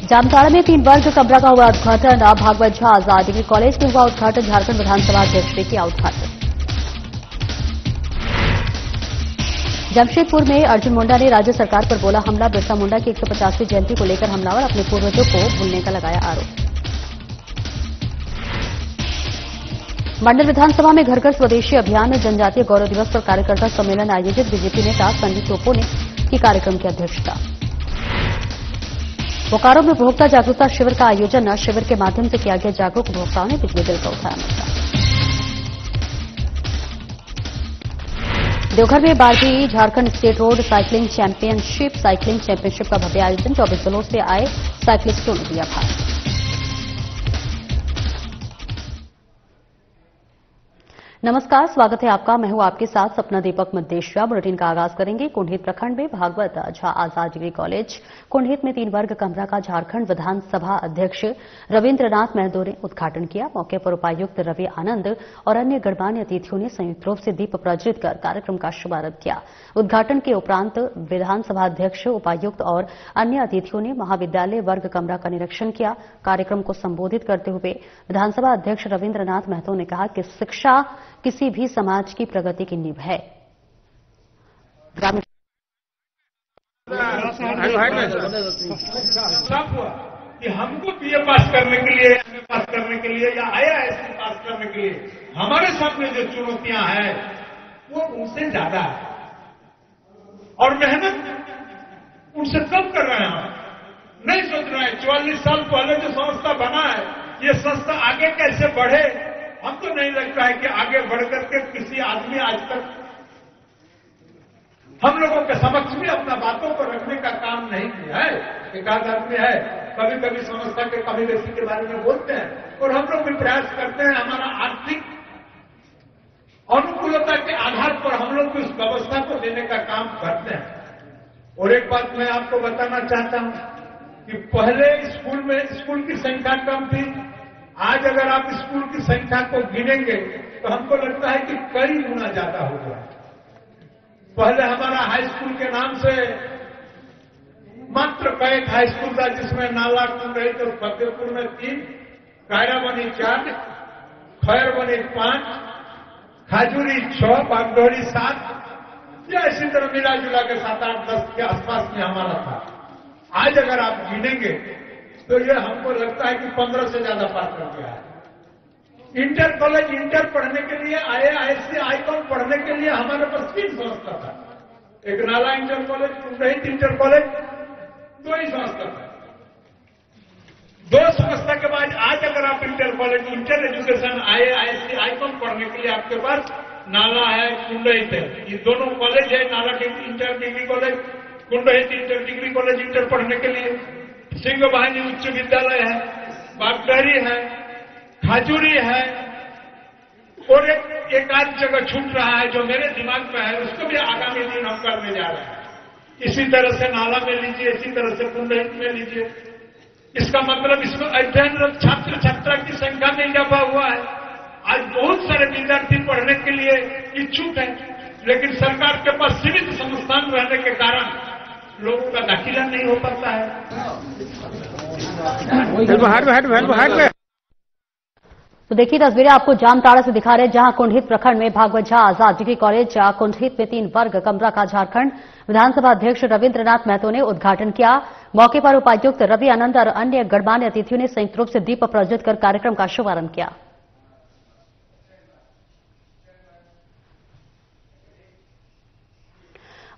जामताड़ा में 3 वर्ग कमरा का हुआ उद्घाटन। भागवत झा आजाद डिग्री कॉलेज में हुआ उद्घाटन। झारखंड विधानसभा अध्यक्ष ने किया उद्घाटन। जमशेदपुर में अर्जुन मुंडा ने राज्य सरकार पर बोला हमला। बिरसा मुंडा की 150वीं जयंती को लेकर हमलावर अपने पूर्वजों को भूलने का लगाया आरोप। मंडल विधानसभा में घर घर स्वदेशी अभियान जनजातीय गौरव दिवस पर कार्यकर्ता सम्मेलन आयोजित। बीजेपी नेता संदीप टोपो ने की कार्यक्रम की अध्यक्षता। बोकारो में उपभोक्ता जागरूकता शिविर का आयोजन। शिविर के माध्यम से किया गया जागरूक। उपभोक्ताओं ने बिजली बिल का उठाया मुद्दा। देवघर में 12वीं Jharkhand state road cycling championship का भव्य आयोजन। 24 जिलों से आए साइकिलिस्टों ने दिया भाग। नमस्कार, स्वागत है आपका। मैं हूं आपके साथ सपना दीपक मद्देशिया। बुलेटिन का आगाज करेंगे। कुंडहित प्रखंड में भागवत झा आजाद डिग्री कॉलेज कुंडहित में 3 वर्ग कमरा का झारखंड विधानसभा अध्यक्ष रविन्द्रनाथ महतो ने उद्घाटन किया। मौके पर उपायुक्त रवि आनंद और अन्य गणमान्य अतिथियों ने संयुक्त रूप से दीप प्रज्वलित कर कार्यक्रम का शुभारंभ किया। उद्घाटन के उपरांत विधानसभा अध्यक्ष, उपायुक्त और अन्य अतिथियों ने महाविद्यालय वर्ग कमरा का निरीक्षण किया। कार्यक्रम को संबोधित करते हुए विधानसभा अध्यक्ष रविन्द्रनाथ महतो ने कहा कि शिक्षा किसी भी समाज की प्रगति की नींव है। साफ हुआ कि हमको बीए पास करने के लिए, एमए पास करने के लिए या आईएएस पास करने के लिए हमारे सामने जो चुनौतियां हैं वो उनसे ज्यादा है और मेहनत उनसे कम कर रहे हैं। हम नहीं सोच रहे हैं 44 साल पहले जो संस्था बना है ये संस्था आगे कैसे बढ़े। हमको नहीं लगता है कि आगे बढ़कर के किसी आदमी आज तक हम लोगों के समक्ष भी अपना बातों को रखने का काम नहीं किया है। एक आध आदमी है कभी कभी संस्था के कभी व्यक्ति के बारे में बोलते हैं और हम लोग भी प्रयास करते हैं। हमारा आर्थिक अनुकूलता के आधार पर हम लोग भी उस व्यवस्था को देने का काम करते हैं। और एक बात मैं आपको बताना चाहता हूं कि पहले स्कूल की संख्या कम थी। आज अगर आप स्कूल की संख्या को गिनेंगे तो हमको लगता है कि कई गुना ज्यादा हो गया। पहले हमारा हाई स्कूल के नाम से मात्र एक हाई स्कूल था जिसमें नाला कुंडहित और फतेहपुर में 3, कायरा बनी 4, खैर बनी 5, खाजूरी 6, बागडोरी 7, या इसी तरह मिला जुला के 7, 8, 10 के आसपास में हमारा था। आज अगर आप गिनेंगे तो ये हमको लगता है कि 15 से ज्यादा पार कर गया है। इंटर कॉलेज पढ़ने के लिए, आईएएस आईकॉन पढ़ने के लिए हमारे पास 3 संस्था था। एक नाला inter college, Kundahit inter college, 2 ही संस्था था। 2 संस्था के बाद आज अगर आप inter college, inter education, IAS icon पढ़ने के लिए आपके पास नाला है, कुंडहित है। ये दोनों कॉलेज है। नाला inter degree college, Kundahit inter degree college inter पढ़ने के लिए। सिंह वाहिनी उच्च विद्यालय है, बागडहरी है, खाजूरी है और एक आध जगह छूट रहा है जो मेरे दिमाग में है, उसको भी आगामी दिन हम करने जा रहे हैं। इसी तरह से नाला में लीजिए, इसी तरह से कुंडहित में लीजिए। इसका मतलब इसमें अध्ययनरत छात्र छात्रा की संख्या में इजाफा हुआ है। आज बहुत सारे विद्यार्थी पढ़ने के लिए इच्छुक हैं, लेकिन सरकार के पास सीमित संस्थान रहने के कारण लोगों का दाखिला नहीं हो पाता है। तो देखिए तस्वीरें आपको जामताड़ा से दिखा रहे हैं, जहां कुंडहित प्रखंड में भागवत झा आजाद डिग्री कॉलेज कुंडहित में 3 वर्ग कमरा का झारखंड विधानसभा अध्यक्ष रविन्द्रनाथ महतो ने उद्घाटन किया। मौके पर उपायुक्त रवि आनंद और अन्य गणमान्य अतिथियों ने संयुक्त रूप से दीप प्रज्वलित कर कार्यक्रम का शुभारंभ किया।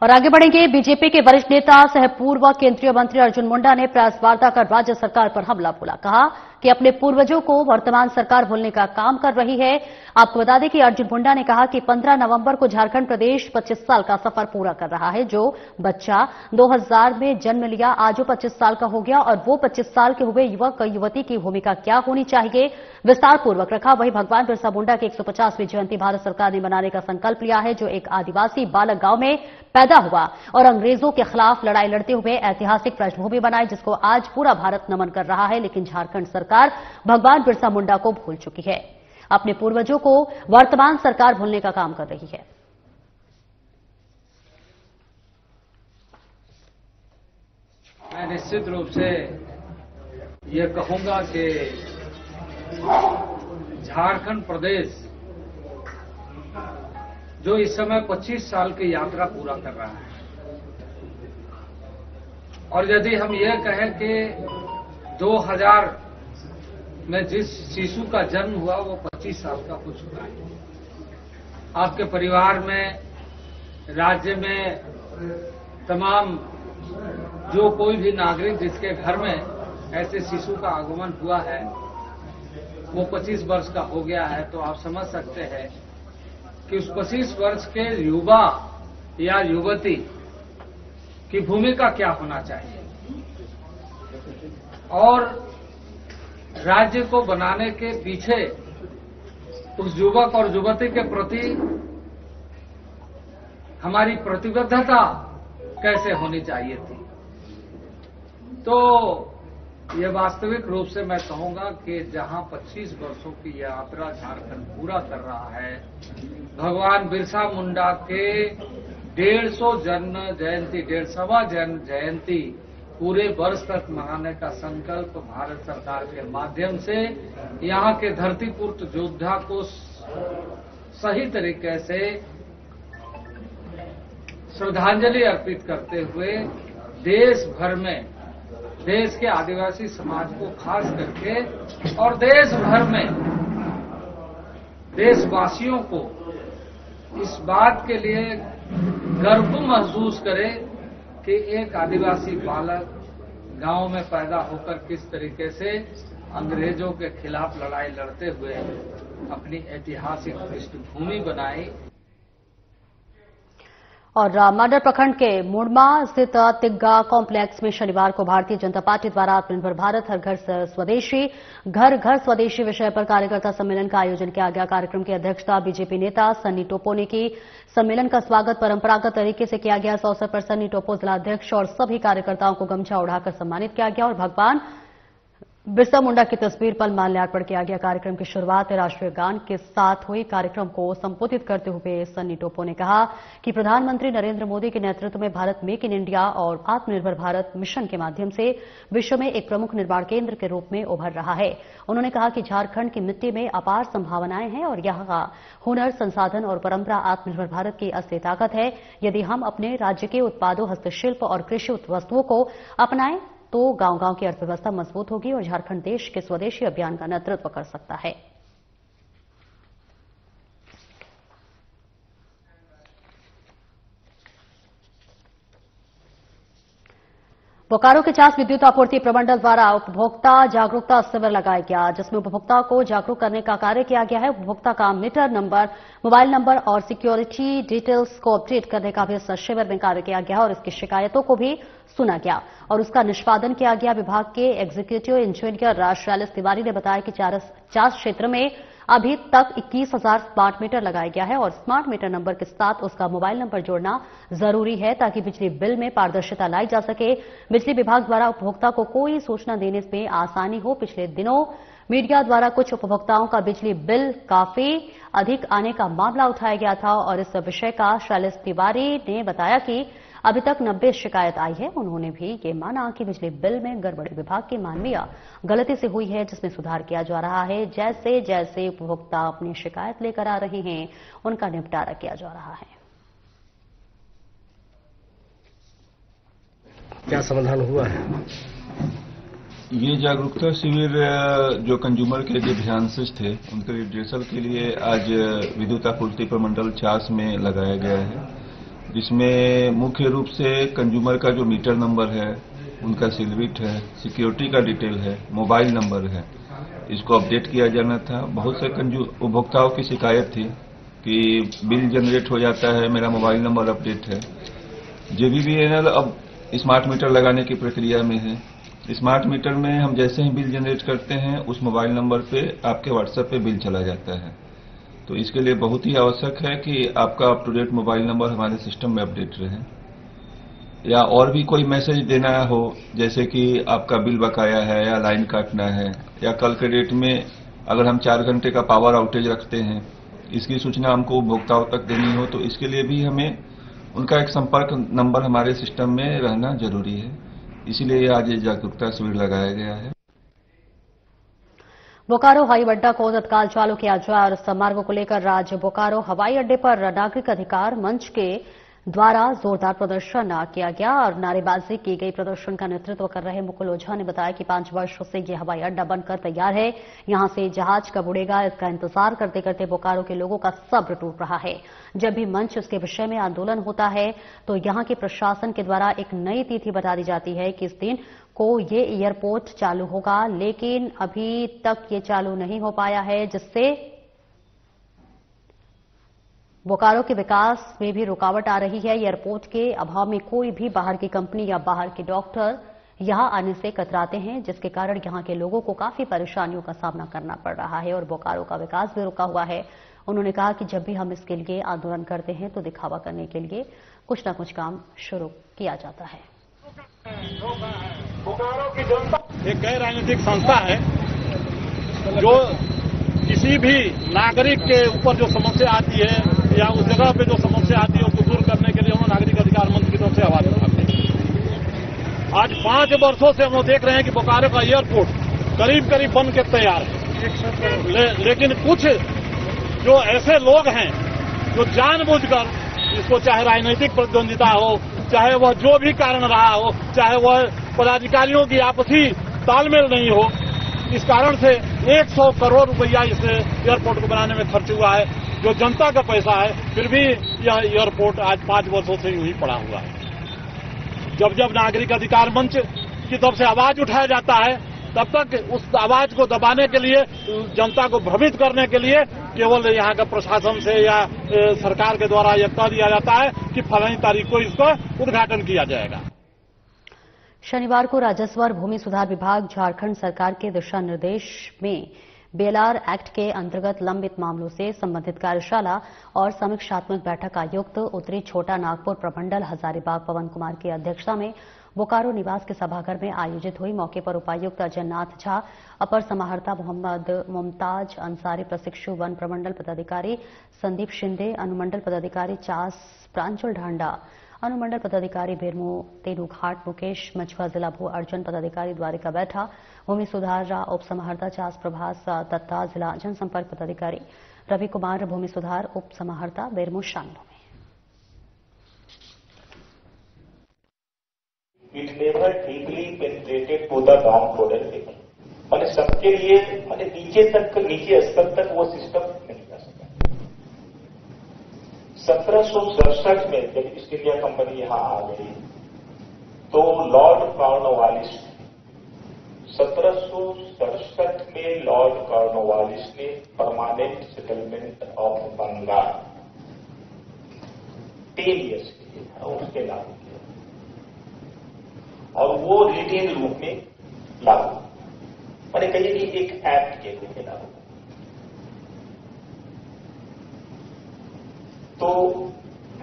और आगे बढ़ेंगे। बीजेपी के वरिष्ठ नेता सह पूर्व केंद्रीय मंत्री अर्जुन मुंडा ने प्रेस वार्ता कर राज्य सरकार पर हमला बोला। कहा कि अपने पूर्वजों को वर्तमान सरकार भूलने का काम कर रही है। आपको बता दें कि अर्जुन मुंडा ने कहा कि 15 नवंबर को झारखंड प्रदेश 25 साल का सफर पूरा कर रहा है। जो बच्चा 2000 में जन्म लिया आज वो 25 साल का हो गया और वो 25 साल के हुए युवक युवती की भूमिका क्या होनी चाहिए विस्तार पूर्वक रखा। वहीं भगवान बिरसा मुंडा की 150वीं जयंती भारत सरकार ने मनाने का संकल्प लिया है, जो एक आदिवासी बालक गांव में पैदा हुआ और अंग्रेजों के खिलाफ लड़ाई लड़ते हुए ऐतिहासिक पृष्ठभूमि बनाई, जिसको आज पूरा भारत नमन कर रहा है। लेकिन झारखंड सरकार भगवान बिरसा मुंडा को भूल चुकी है। अपने पूर्वजों को वर्तमान सरकार भूलने का काम कर रही है। मैं निश्चित रूप से ये कहूंगा कि झारखंड प्रदेश जो इस समय 25 साल की यात्रा पूरा कर रहा है, और यदि हम ये कहें कि 2000 में जिस शिशु का जन्म हुआ वो 25 साल का हो चुका है। आपके परिवार में, राज्य में तमाम जो कोई भी नागरिक जिसके घर में ऐसे शिशु का आगमन हुआ है वो 25 वर्ष का हो गया है, तो आप समझ सकते हैं कि उस 25 वर्ष के युवा या युवती की भूमिका क्या होना चाहिए, और राज्य को बनाने के पीछे उस युवक और युवती के प्रति हमारी प्रतिबद्धता कैसे होनी चाहिए थी। तो ये वास्तविक रूप से मैं कहूंगा कि जहां 25 वर्षों की यात्रा झारखंड पूरा कर रहा है, भगवान बिरसा मुंडा के 150 जन्म जयंती, 150वां जन्म जयंती पूरे वर्ष तक मनाने का संकल्प भारत सरकार के माध्यम से यहां के धरतीपुत्र योद्धा को सही तरीके से श्रद्धांजलि अर्पित करते हुए देश भर में देश के आदिवासी समाज को खास करके और देश भर में देशवासियों को इस बात के लिए गर्व महसूस करे कि एक आदिवासी बालक गांव में पैदा होकर किस तरीके से अंग्रेजों के खिलाफ लड़ाई लड़ते हुए अपनी ऐतिहासिक पृष्ठभूमि बनाई। और मांडर प्रखंड के मुड़मा स्थित तिग्गा कॉम्प्लेक्स में शनिवार को भारतीय जनता पार्टी द्वारा आत्मनिर्भर भारत हर घर स्वदेशी विषय पर कार्यकर्ता सम्मेलन का आयोजन किया गया। कार्यक्रम की अध्यक्षता बीजेपी नेता सन्नी टोपो ने की। सम्मेलन का स्वागत परंपरागत तरीके से किया गया। इस अवसर पर सन्नी टोपो जिलाध्यक्ष और सभी कार्यकर्ताओं को गमछा उड़ाकर सम्मानित किया गया और भगवान बिरसा मुंडा की तस्वीर पर माल्यार्पण किया गया। कार्यक्रम की शुरुआत राष्ट्रीय गान के साथ हुई। कार्यक्रम को संबोधित करते हुए सन्नी टोपो ने कहा कि प्रधानमंत्री नरेंद्र मोदी के नेतृत्व में भारत मेक इन इंडिया और आत्मनिर्भर भारत मिशन के माध्यम से विश्व में एक प्रमुख निर्माण केंद्र के रूप में उभर रहा है। उन्होंने कहा कि झारखंड की मिट्टी में अपार संभावनाएं हैं और यहां का हुनर, संसाधन और परंपरा आत्मनिर्भर भारत की असली ताकत है। यदि हम अपने राज्य के उत्पादों, हस्तशिल्प और कृषि वस्तुओं को अपनाएं तो गांव-गांव की अर्थव्यवस्था मजबूत होगी और झारखंड देश के स्वदेशी अभियान का नेतृत्व कर सकता है। बोकारो के चास विद्युत आपूर्ति प्रमंडल द्वारा उपभोक्ता जागरूकता शिविर लगाया गया, जिसमें उपभोक्ता को जागरूक करने का कार्य किया गया है। उपभोक्ता का मीटर नंबर, मोबाइल नंबर और सिक्योरिटी डिटेल्स को अपडेट करने का भी इस शिविर में कार्य किया गया और इसकी शिकायतों को भी सुना गया और उसका निष्पादन किया गया। विभाग के एग्जीक्यूटिव इंजीनियर शैलेश तिवारी ने बताया कि चास क्षेत्र में अभी तक 21,000 स्मार्ट मीटर लगाया गया है और स्मार्ट मीटर नंबर के साथ उसका मोबाइल नंबर जोड़ना जरूरी है ताकि बिजली बिल में पारदर्शिता लाई जा सके। बिजली विभाग द्वारा उपभोक्ता को कोई सूचना देने में आसानी हो। पिछले दिनों मीडिया द्वारा कुछ उपभोक्ताओं का बिजली बिल काफी अधिक आने का मामला उठाया गया था और इस विषय का शैलेश तिवारी ने बताया कि अभी तक 90 शिकायत आई है। उन्होंने भी ये माना कि बिजली बिल में गड़बड़ी विभाग की मानवीय गलती से हुई है, जिसमें सुधार किया जा रहा है। जैसे जैसे उपभोक्ता अपनी शिकायत लेकर आ रहे हैं, उनका निपटारा किया जा रहा है। क्या समाधान हुआ है? ये जागरूकता शिविर जो कंज्यूमर के जो ध्यानशीश थे उनके रिड्रेसल के लिए आज विद्युत आपूर्ति प्रमंडल चास में लगाया गया है, जिसमें मुख्य रूप से कंज्यूमर का जो मीटर नंबर है, उनका सिलबिट है, सिक्योरिटी का डिटेल है, मोबाइल नंबर है, इसको अपडेट किया जाना था। बहुत से उपभोक्ताओं की शिकायत थी कि बिल जनरेट हो जाता है, मेरा मोबाइल नंबर अपडेट है। जेबीबीएनएल अब स्मार्ट मीटर लगाने की प्रक्रिया में है। स्मार्ट मीटर में हम जैसे ही बिल जनरेट करते हैं उस मोबाइल नंबर पे आपके व्हाट्सएप पे बिल चला जाता है। तो इसके लिए बहुत ही आवश्यक है कि आपका up to date mobile number हमारे सिस्टम में अपडेट रहे। या और भी कोई मैसेज देना हो, जैसे कि आपका बिल बकाया है या लाइन काटना है, या कल के डेट में अगर हम 4 घंटे का पावर आउटेज रखते हैं, इसकी सूचना हमको उपभोक्ताओं तक देनी हो, तो इसके लिए भी हमें उनका एक संपर्क नंबर हमारे सिस्टम में रहना जरूरी है। इसीलिए आज ये जागरूकता शिविर लगाया गया है। बोकारो हवाई अड्डा को तत्काल चालू किया जाए और इस मार्ग को लेकर आज बोकारो हवाई अड्डे पर नागरिक अधिकार मंच के द्वारा जोरदार प्रदर्शन किया गया और नारेबाजी की गई। प्रदर्शन का नेतृत्व कर रहे मुकुल ओझा ने बताया कि 5 वर्षों से ये हवाई अड्डा बनकर तैयार है। यहां से जहाज कब उड़ेगा इसका इंतजार करते करते बोकारो के लोगों का सब्र टूट रहा है। जब भी मंच इसके विषय में आंदोलन होता है तो यहां के प्रशासन के द्वारा एक नई तिथि बता दी जाती है कि इस दिन को ये एयरपोर्ट चालू होगा, लेकिन अभी तक ये चालू नहीं हो पाया है, जिससे बोकारो के विकास में भी रुकावट आ रही है। एयरपोर्ट के अभाव में कोई भी बाहर की कंपनी या बाहर के डॉक्टर यहां आने से कतराते हैं, जिसके कारण यहां के लोगों को काफी परेशानियों का सामना करना पड़ रहा है और बोकारो का विकास भी रुका हुआ है। उन्होंने कहा कि जब भी हम इसके लिए आंदोलन करते हैं तो दिखावा करने के लिए कुछ न कुछ काम शुरू किया जाता है। बोकारो की जनता एक गैर राजनीतिक संस्था है जो किसी भी नागरिक के ऊपर जो समस्या आती है या उस जगह पे जो समस्या आती है उसको दूर करने के लिए हम नागरिक अधिकार मंच की तरफ से आवाज उठाते हैं। आज 5 वर्षों से हम लोग देख रहे हैं कि बोकारो का एयरपोर्ट करीब करीब बन के तैयार है, लेकिन कुछ जो ऐसे लोग हैं जो जानबूझकर इसको, चाहे राजनीतिक प्रतिद्वंदिता हो, चाहे वह जो भी कारण रहा हो, चाहे वह पदाधिकारियों की आपसी तालमेल नहीं हो, इस कारण से 100 करोड़ रुपया इस एयरपोर्ट को बनाने में खर्च हुआ है, जो जनता का पैसा है। फिर भी यह एयरपोर्ट आज 5 वर्षों से यूं ही पड़ा हुआ है। जब जब नागरिक अधिकार मंच की तरफ से आवाज उठाया जाता है तब तक उस आवाज को दबाने के लिए, जनता को भ्रमित करने के लिए केवल यहाँ का प्रशासन से या सरकार के द्वारा यह कह दिया जाता है कि फलानी तारीख को इसका उद्घाटन किया जाएगा। शनिवार को राजस्व और भूमि सुधार विभाग झारखंड सरकार के दिशा निर्देश में बीएलआर एक्ट के अंतर्गत लंबित मामलों से संबंधित कार्यशाला और समीक्षात्मक बैठक आयुक्त उत्तरी छोटा नागपुर प्रमंडल हजारीबाग पवन कुमार की अध्यक्षता में बोकारो निवास के सभागार में आयोजित हुई। मौके पर उपायुक्त अजय नाथ झा, अपर समाहर्ता मोहम्मद मुमताज अंसारी, प्रशिक्षु वन प्रमंडल पदाधिकारी संदीप शिंदे, अनुमंडल पदाधिकारी चास प्रांचल ढांडा, अनुमंडल पदाधिकारी बेरमो तेनुघाट मुकेश, मछुआ जिला भू अर्जन पदाधिकारी द्वारिका बैठा, भूमि सुधार उप समाहर्ता चास प्रभास दत्ता, जिला जनसंपर्क पदाधिकारी रवि कुमार, भूमि सुधार उप समाहर्ता बेरमो शामिल हुए। It never deeply penetrated to the downloaded level. माने सबके लिए, माने नीचे स्तर तक वो सिस्टम नहीं जा सका। 1767 में जब ईस्ट इंडिया कंपनी यहां आ गई तो लॉर्ड कॉर्नवालिस 1767 में लॉर्ड कॉर्नवालिस ने permanent settlement of Bengal 10 years के लिए उसके लागू किया और वो रिटेन रूप में लागू, मैंने कही कि एक एक्ट के रूप में लागू। तो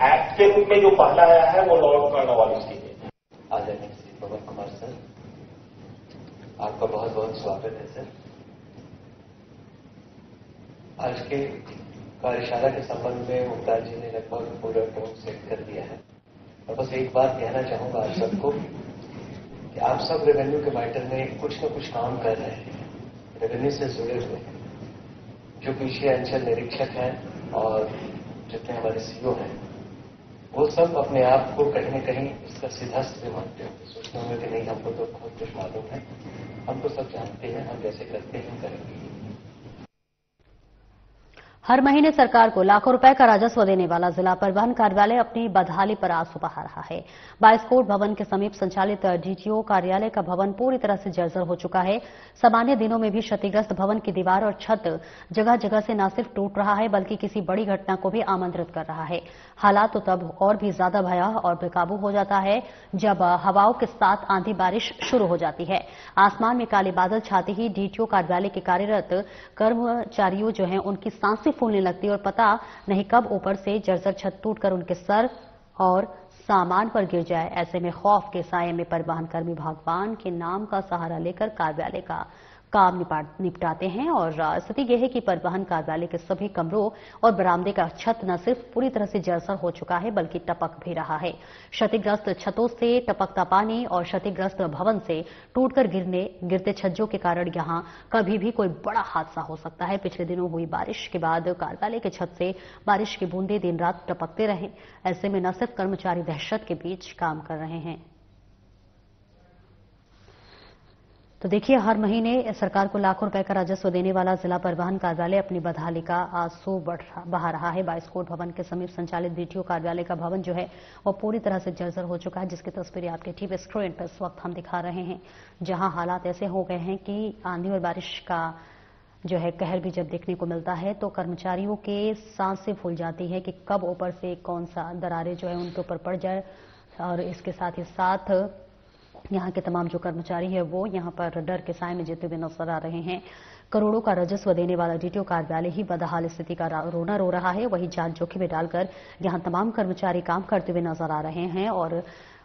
एक्ट के रूप में जो पहला आया है वो लॉर्ड कॉर्नवालिस की है। आदरणीय श्री पवन कुमार सर, आपका बहुत बहुत स्वागत है सर। आज के कार्यशाला के संबंध में मुमताज जी ने लगभग पूरा टोन सेट कर दिया है और बस एक बात कहना चाहूंगा आप सबको कि आप सब रेवेन्यू के मैटर में कुछ न कुछ काम कर रहे हैं, रेवेन्यू से जुड़े हुए हैं। जो पीछे अंचल निरीक्षक हैं और जितने हमारे सीओ हैं वो सब अपने आप को कहीं न कहीं इसका सिद्धस्त भी मानते होंगे, सोचते होंगे कि नहीं हमको तो बहुत कुछ मालूम है, हम तो सब जानते हैं, हम जैसे करते हैं करेंगे। हर महीने सरकार को लाखों रुपए का राजस्व देने वाला जिला परिवहन कार्यालय अपनी बदहाली पर आंसू बहा रहा है। 22 कोट भवन के समीप संचालित डीटीओ कार्यालय का भवन पूरी तरह से जर्जर हो चुका है। सामान्य दिनों में भी क्षतिग्रस्त भवन की दीवार और छत जगह जगह से न सिर्फ टूट रहा है बल्कि किसी बड़ी घटना को भी आमंत्रित कर रहा है। हालात तो तब और भी ज्यादा भयावह और बेकाबू हो जाता है जब हवाओं के साथ आंधी बारिश शुरू हो जाती है। आसमान में काले बादल छाते ही डीटीओ कार्यालय के कार्यरत कर्मचारियों जो हैं उनकी सांसें फूलने लगती और पता नहीं कब ऊपर से जर्जर छत टूटकर उनके सर और सामान पर गिर जाए। ऐसे में खौफ के साये में परिवहन कर्मी भगवान के नाम का सहारा लेकर कार्यालय का काम निपटाते हैं। और स्थिति यह है कि परिवहन कार्यालय के सभी कमरों और बरामदे का छत न सिर्फ पूरी तरह से जर्जर हो चुका है बल्कि टपक भी रहा है। क्षतिग्रस्त छतों से टपकता पानी और क्षतिग्रस्त भवन से टूटकर गिरते छज्जों के कारण यहां कभी भी कोई बड़ा हादसा हो सकता है। पिछले दिनों हुई बारिश के बाद कार्यालय के छत से बारिश की बूंदें दिन रात टपकते रहे। ऐसे में न सिर्फ कर्मचारी दहशत के बीच काम कर रहे हैं। तो देखिए, हर महीने सरकार को लाखों रुपए का राजस्व देने वाला जिला परिवहन कार्यालय अपनी बदहाली का आंसू बहा रहा है। 22 कोट भवन के समीप संचालित डीटीओ कार्यालय का भवन जो है वो पूरी तरह से जर्जर हो चुका है, जिसकी तस्वीरें आपके टीवी स्क्रीन पर इस वक्त हम दिखा रहे हैं। जहां हालात ऐसे हो गए हैं कि आंधी और बारिश का जो है कहर भी जब देखने को मिलता है तो कर्मचारियों के सांसें फूल जाती है कि कब ऊपर से कौन सा दरारें जो है उनके ऊपर पड़ जाए। और इसके साथ ही साथ यहाँ के तमाम जो कर्मचारी है वो यहाँ पर डर के साए में जीते हुए नजर आ रहे हैं। करोड़ों का राजस्व देने वाला डीटीओ कार्यालय ही बदहाल स्थिति का रोना रो रहा है। वही जान जोखिम में डालकर यहाँ तमाम कर्मचारी काम करते हुए नजर आ रहे हैं और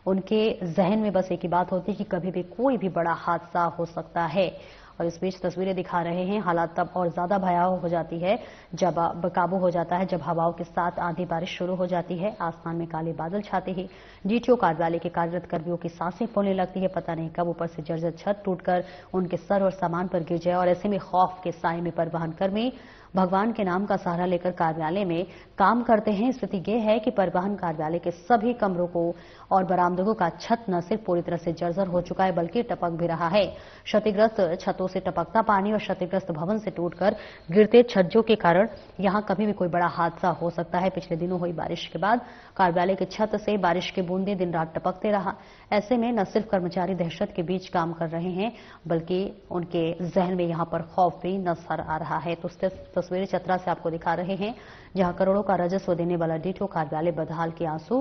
उनके जहन में बस एक ही बात होती है कि कभी भी कोई भी बड़ा हादसा हो सकता है। और इस बीच तस्वीरें दिखा रहे हैं। हालात तब और ज्यादा भयावह हो जाती है जब बेकाबू हो जाता है, जब हवाओं के साथ आंधी बारिश शुरू हो जाती है। आसमान में काले बादल छाते ही डीटीओ कार्यालय के कार्यरत कर्मियों की सांसें फूलने लगती है। पता नहीं कब ऊपर से जर्जर छत टूटकर उनके सर और सामान पर गिर जाए। और ऐसे में खौफ के साए में परिवहन कर्मी भगवान के नाम का सहारा लेकर कार्यालय में काम करते हैं। स्थिति यह है कि परिवहन कार्यालय के सभी कमरों को और बरामदों का छत न सिर्फ पूरी तरह से जर्जर हो चुका है बल्कि टपक भी रहा है। क्षतिग्रस्त छतों से टपकता पानी और क्षतिग्रस्त भवन से टूटकर गिरते छज्जों के कारण यहां कभी भी कोई बड़ा हादसा हो सकता है। पिछले दिनों हुई बारिश के बाद कार्यालय के छत से बारिश की बूंदें दिन रात टपकते रहा। ऐसे में न सिर्फ कर्मचारी दहशत के बीच काम कर रहे हैं बल्कि उनके जहन में यहां पर खौफ भी नजर आ रहा है। तो तस्वीरें चतरा से आपको दिखा रहे हैं, जहां करोड़ों का राजस्व देने वाला डीटीओ कार्यालय बदहाल के आंसू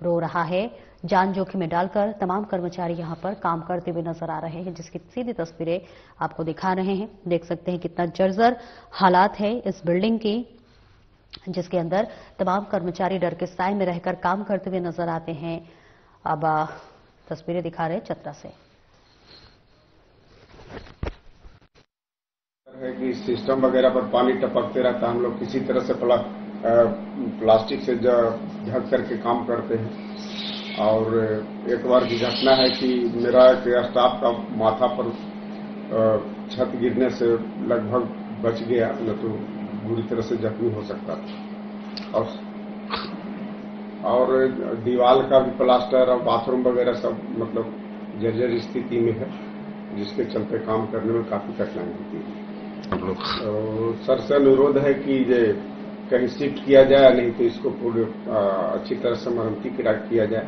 रो रहा है। जान जोखिम में डालकर तमाम कर्मचारी यहां पर काम करते हुए नजर आ रहे हैं, जिसकी सीधी तस्वीरें आपको दिखा रहे हैं। देख सकते हैं कितना जर्जर हालात है इस बिल्डिंग की, जिसके अंदर तमाम कर्मचारी डर के साए में रहकर काम करते हुए नजर आते हैं। अब तस्वीरें दिखा रहे हैं चतरा से। है कि सिस्टम वगैरह पर पानी टपकते रहता है। हम लोग किसी तरह से प्लास्टिक से ढक करके काम करते हैं। और एक बार की घटना है कि मेरा एक स्टाफ का माथा पर छत गिरने से लगभग बच गया, न तो बुरी तरह से जख्मी हो सकता था। और दीवार का भी प्लास्टर और बाथरूम वगैरह सब मतलब जर्जर स्थिति में है, जिसके चलते काम करने में काफी कठिनाई होती है। तो सर से अनुरोध है कि ये कहीं शिफ्ट किया जाए, नहीं तो इसको पूरे अच्छी तरह से मरम्मती किया जाए।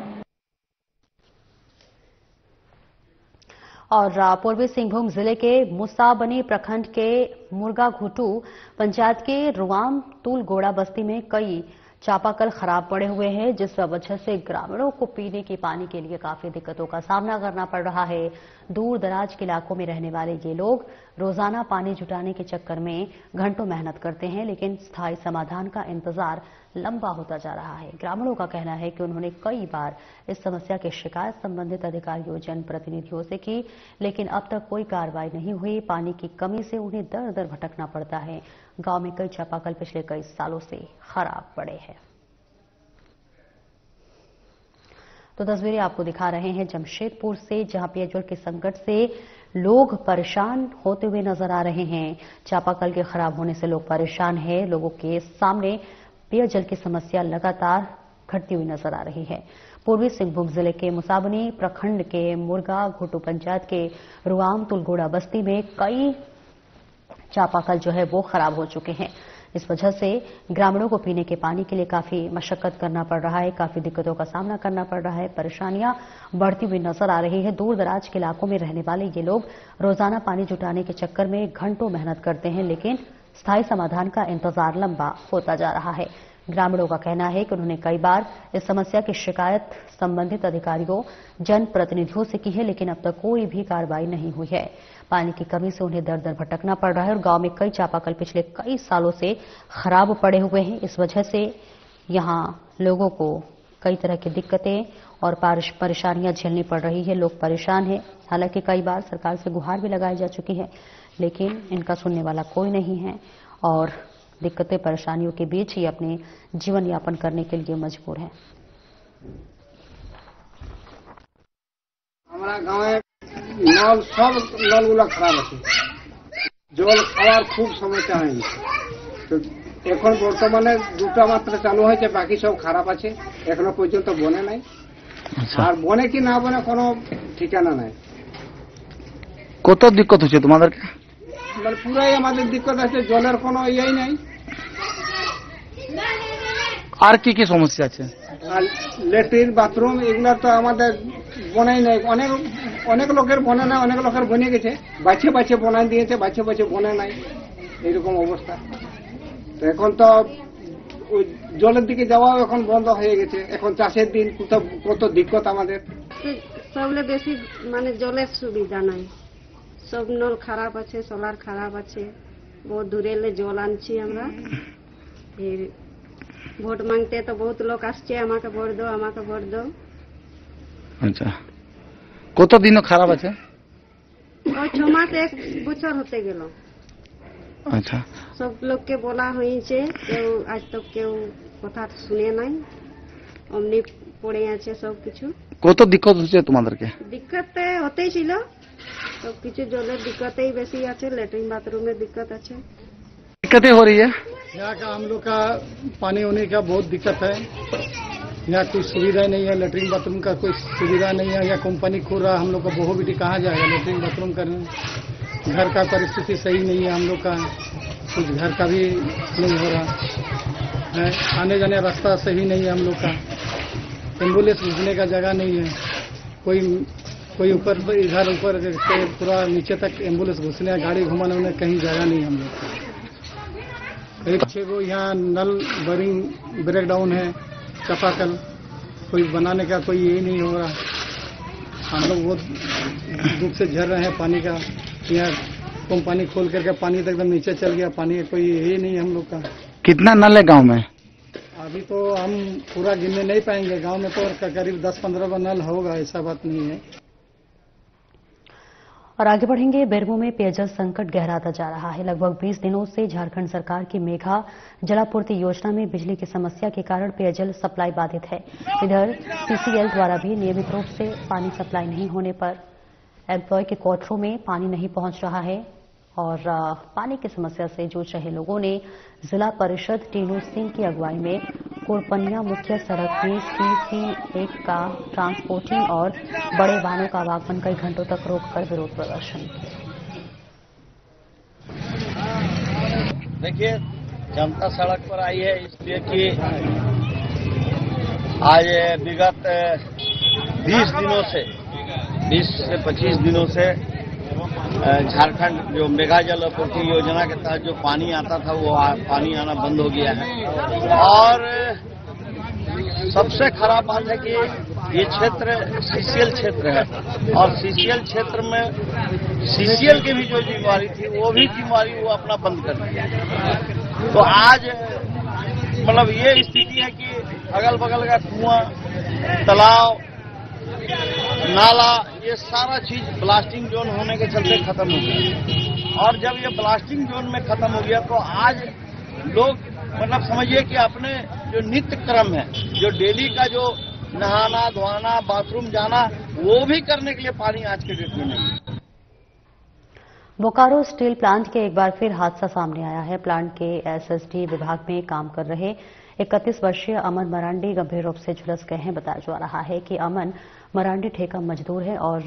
और पूर्वी सिंहभूम जिले के मुसाबनी प्रखंड के मुर्गा घुटू पंचायत के रुआम तुल गोड़ा बस्ती में कई चापाकल खराब पड़े हुए हैं, जिस वजह से ग्रामीणों को पीने के पानी के लिए काफी दिक्कतों का सामना करना पड़ रहा है। दूर दराज के इलाकों में रहने वाले ये लोग रोजाना पानी जुटाने के चक्कर में घंटों मेहनत करते हैं, लेकिन स्थायी समाधान का इंतजार लंबा होता जा रहा है। ग्रामीणों का कहना है कि उन्होंने कई बार इस समस्या की शिकायत संबंधित अधिकारियों जनप्रतिनिधियों से की, लेकिन अब तक कोई कार्रवाई नहीं हुई। पानी की कमी से उन्हें दर दर भटकना पड़ता है। गांव में कई चापाकल पिछले कई सालों से खराब पड़े हैं। तो तस्वीरें आपको दिखा रहे हैं जमशेदपुर से, जहां पेयजल के संकट से लोग परेशान होते हुए नजर आ रहे हैं। चापाकल के खराब होने से लोग परेशान हैं। लोगों के सामने पेयजल की समस्या लगातार घटती हुई नजर आ रही है। पूर्वी सिंहभूम जिले के मुसाबनी प्रखंड के मुर्गा घुटू पंचायत के रुआम तुलगोड़ा बस्ती में कई चापाकल जो है वो खराब हो चुके हैं। इस वजह से ग्रामीणों को पीने के पानी के लिए काफी मशक्कत करना पड़ रहा है, काफी दिक्कतों का सामना करना पड़ रहा है। परेशानियां बढ़ती हुई नजर आ रही है। दूर दराज के इलाकों में रहने वाले ये लोग रोजाना पानी जुटाने के चक्कर में घंटों मेहनत करते हैं, लेकिन स्थायी समाधान का इंतजार लंबा होता जा रहा है। ग्रामीणों का कहना है कि उन्होंने कई बार इस समस्या की शिकायत संबंधित अधिकारियों जनप्रतिनिधियों से की है, लेकिन अब तक कोई भी कार्रवाई नहीं हुई है। पानी की कमी से उन्हें दर दर भटकना पड़ रहा है और गांव में कई चापाकल पिछले कई सालों से खराब पड़े हुए हैं। इस वजह से यहां लोगों को कई तरह की दिक्कतें और परेशानियां झेलनी पड़ रही है। लोग परेशान हैं। हालांकि कई बार सरकार से गुहार भी लगाई जा चुकी है, लेकिन इनका सुनने वाला कोई नहीं है और दिक्कतें परेशानियों के बीच ही अपने जीवन यापन करने के लिए मजबूर हैं। हमारा गाँव नल सब नलगुला खराब আছে জল খাওয়ার খুব সমস্যা হয়নি তো এখন বর্তমানে দুটো মাত্র চালু হয়েছে বাকি সব খারাপ আছে এখনো পর্যন্ত বনে নাই আর বনে কি না বনে কোনো ঠিকানা নাই কত দিক্কত হচ্ছে তোমাদেরকে মানে পুরাই আমাদের দিক্কত আছে জলের কোনো ইয়েই নাই আর কি কি সমস্যা আছে আর ল্যাট্রিন বাথরুম এগুলো তো আমাদের বনাই নাই অনেক অনেক লোকের বনে নাই অনেক লোকের বনে গেছে বাছে বাছে বনাই দিয়েছে বাছে বাছে বনে নাই এরকম অবস্থা তো এখন তো ওই জলের দিকে যাওয়াও এখন বন্ধ হয়ে গেছে এখন চাষের দিন কত দিক্কত আমাদের সবলে বেশি মানে জলের সুবিধা নাই সব নল খারাপ আছে সোলার খারাপ আছে বহুত দূরে জল আনছি আমরা ভোট মাংতে তো বহুত লোক আসছে আমাকে ভোট দাও আমাকে ভোট দাও আচ্ছা কতদিন খারাপ আছে ওই 6 মাস 1 বছর হতে গেল আচ্ছা সব লোককে বলা হয়েছে কেউ আজ তক কেউ কথা শুনে নাই অমনি পড়ে আছে সব কিছু কত দিক্কত হচ্ছে তোমাদেরকে দিক্কত হতেই ছিল সব কিছু জলের দিক্কতেই বেশি আছে ল্যাট্রিন बाथरूम दिक्कत আছে दिक्कतें हो रही है यहाँ का हम लोग का पानी होने का बहुत दिक्कत है यहाँ कोई सुविधा नहीं है लैट्रिन बाथरूम का कोई सुविधा नहीं है यहाँ कंपनी खोल रहा है हम लोग का बहू बेटी कहाँ जाएगा लैट्रिन बाथरूम करने घर का परिस्थिति सही नहीं है हम लोग का कुछ घर का भी नहीं हो रहा है आने जाने रास्ता सही नहीं है हम लोग का एम्बुलेंस घुसने का जगह नहीं है कोई ऊपर इधर ऊपर पूरा नीचे तक एम्बुलेंस घुसने गाड़ी घुमाने उन्हें कहीं जगह नहीं हम लोग एक को यहाँ नल बोरिंग ब्रेक डाउन है चापाकल कोई बनाने का कोई ये नहीं हो रहा हम लोग बहुत दुख से झर रहे हैं पानी का यहाँ कंपनी खोल करके पानी तक एकदम नीचे चल गया पानी का कोई ये नहीं है हम लोग का कितना नल है गांव में अभी तो हम पूरा गिनने नहीं पाएंगे गांव में तो करीब 10-15 नल होगा ऐसा बात नहीं है। और आगे बढ़ेंगे बेरमो में पेयजल संकट गहराता जा रहा है। लगभग 20 दिनों से झारखंड सरकार की मेघा जलापूर्ति योजना में बिजली की समस्या के कारण पेयजल सप्लाई बाधित है। इधर सीसीएल द्वारा भी नियमित रूप से पानी सप्लाई नहीं होने पर एम्प्लॉय के क्वार्टरों में पानी नहीं पहुंच रहा है और पानी की समस्या से जूझ रहे लोगों ने जिला परिषद टीनू सिंह की अगुवाई में कोरपनिया मुख्य सड़क में CC1 का ट्रांसपोर्टिंग और बड़े वाहनों का आवागमन कई घंटों तक रोककर विरोध प्रदर्शन किया। देखिए जनता सड़क पर आई है इसलिए कि आज विगत 20 से 25 दिनों से झारखंड जो मेगा जल आपूर्ति योजना के तहत जो पानी आता था वो पानी आना बंद हो गया है और सबसे खराब बात है कि ये क्षेत्र सीसीएल क्षेत्र है और सीसीएल क्षेत्र में सीसीएल की भी जो जिम्मेवारी थी वो भी जिम्मेवारी वो अपना बंद कर दिया। तो आज मतलब ये स्थिति है कि अगल बगल का कुआं तालाब नाला ये सारा चीज ब्लास्टिंग जोन होने के चलते खत्म हो गया और जब ये ब्लास्टिंग जोन में खत्म हो गया तो आज लोग मतलब समझिए कि अपने जो नित्य क्रम है जो डेली का जो नहाना धोना बाथरूम जाना वो भी करने के लिए पानी आज के डेट में नहीं है। बोकारो स्टील प्लांट के एक बार फिर हादसा सामने आया है। प्लांट के एसएसडी विभाग में काम कर रहे 31 वर्षीय अमन मरांडी गंभीर रूप से झुलस गए हैं। बताया जा रहा है कि अमन मरांडी ठेका मजदूर है और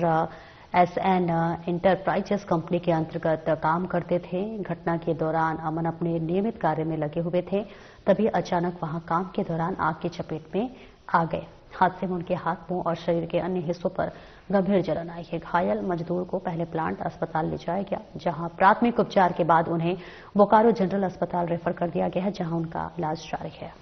SN इंटरप्राइजेस कंपनी के अंतर्गत काम करते थे। घटना के दौरान अमन अपने नियमित कार्य में लगे हुए थे, तभी अचानक वहां काम के दौरान आग की चपेट में आ गए। हादसे में उनके हाथ, मुंह और शरीर के अन्य हिस्सों पर गंभीर जलन आई है। घायल मजदूर को पहले प्लांट अस्पताल ले जाया गया, जहां प्राथमिक उपचार के बाद उन्हें बोकारो जनरल अस्पताल रेफर कर दिया गया है, जहां उनका इलाज जारी है।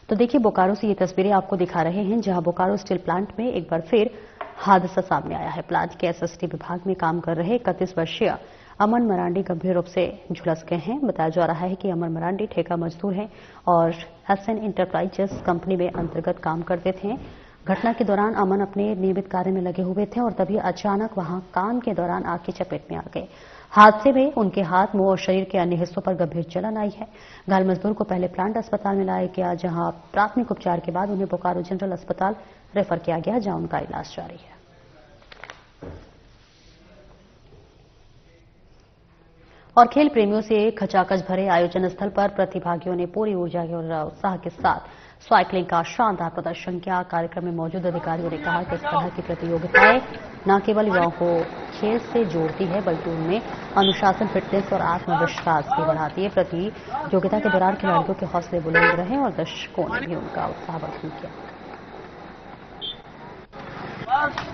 तो देखिए बोकारो से ये तस्वीरें आपको दिखा रहे हैं, जहां बोकारो स्टील प्लांट में एक बार फिर हादसा सामने आया है। प्लांट के एसएसडी विभाग में काम कर रहे 31 वर्षीय अमन मरांडी गंभीर रूप से झुलस गए हैं। बताया जा रहा है कि अमन मरांडी ठेका मजदूर हैं और SN इंटरप्राइजेस कंपनी में अंतर्गत काम करते थे। घटना के दौरान अमन अपने नियमित कार्य में लगे हुए थे और तभी अचानक वहां काम के दौरान आग की चपेट में आ गए। हादसे में उनके हाथ, मुंह और शरीर के अन्य हिस्सों पर गंभीर जलन आई है। घायल मजदूर को पहले प्लांट अस्पताल में लाया गया, जहां प्राथमिक उपचार के बाद उन्हें बोकारो जनरल अस्पताल रेफर किया गया, जहां उनका इलाज जारी है। और खेल प्रेमियों से खचाखच भरे आयोजन स्थल पर प्रतिभागियों ने पूरी ऊर्जा और उत्साह के साथ साइकिलिंग का शानदार प्रदर्शन किया। कार्यक्रम में मौजूद अधिकारियों ने कहा कि इस तरह की प्रतियोगिताएं न केवल युवाओं को खेल से जोड़ती है, बल्कि उनमें अनुशासन, फिटनेस और आत्मविश्वास भी बढ़ाती है। प्रतियोगिता के दौरान खिलाड़ियों के हौसले बुलंद रहे और दर्शकों ने भी उनका उत्साहवर्धन किया।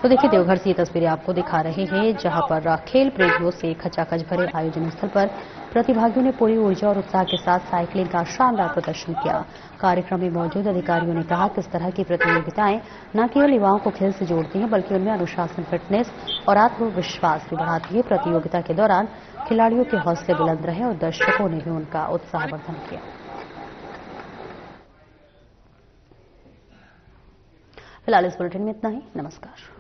तो देखिए, देवघर से ये तस्वीरें आपको दिखा रहे हैं, जहां पर खेल प्रेमियों से खचाखच भरे आयोजन स्थल पर प्रतिभागियों ने पूरी ऊर्जा और उत्साह के साथ साइकिलिंग का शानदार प्रदर्शन किया। कार्यक्रम में मौजूद अधिकारियों ने कहा कि इस तरह की प्रतियोगिताएं न केवल युवाओं को खेल से जोड़ती हैं, बल्कि उनमें अनुशासन, फिटनेस और आत्मविश्वास भी बढ़ाती है। प्रतियोगिता के दौरान खिलाड़ियों के हौसले बुलंद रहे और दर्शकों ने भी उनका उत्साहवर्धन किया। फिलहाल इस बुलेटिन में इतना ही। नमस्कार।